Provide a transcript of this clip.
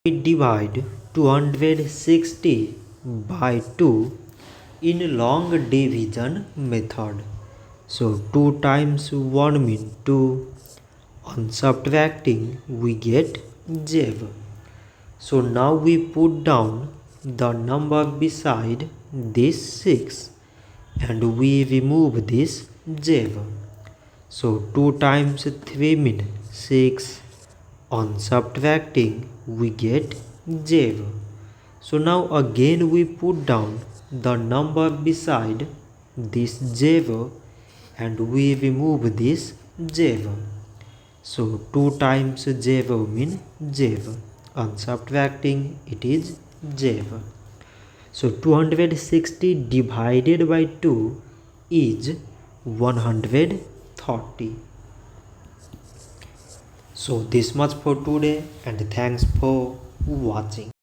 We divide 260 by 2 in long division method. So 2 times 1 means 2. On subtracting we get 0. So now we put down the number beside this 6 and we remove this 0. So 2 times 3 means 6. On subtracting we get 0. So now again we put down the number beside this 0 and we remove this 0. So 2 times 0 means 0. On subtracting it is 0. So 260 divided by 2 is 130. So this much for today and thanks for watching.